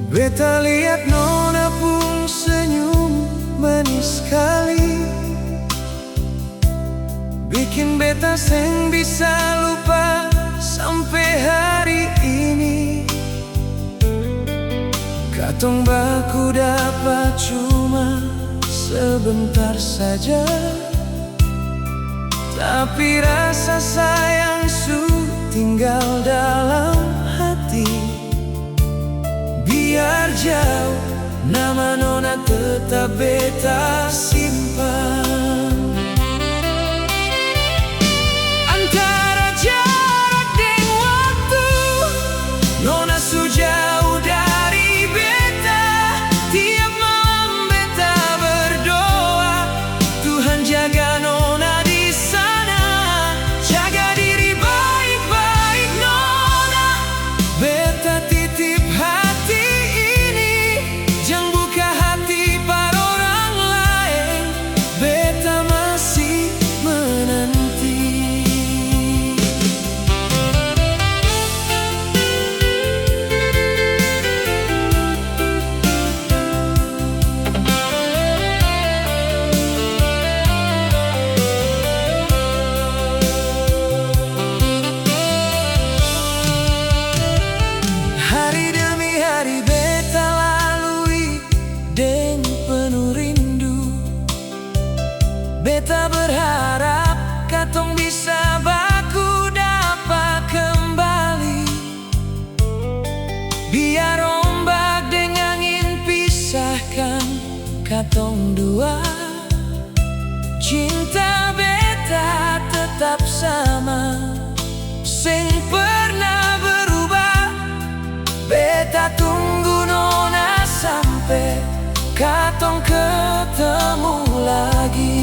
Beta lihat nona pun senyum manis sekali, bikin beta seng bisa lupa sampai hari ini. Katong baku dapat cuma sebentar saja, tapi rasa sayang su tinggal dalam hati. Biar jauh, nama nona tetap beta simpan. Antara jarak dan waktu, nona su jauh dari beta. Tiap malam beta berdoa, Tuhan jaga nona di sana. Jaga diri baik-baik nona, beta titip hati. Hari demi hari beta lalui dengan penuh rindu. Beta berharap katong bisa baku dapat kembali. Biar ombak dan angin pisahkan katong dua, cinta beta tetap sama, seng pernah berubah. Beta tunggu nona sampai katong ketemu lagi.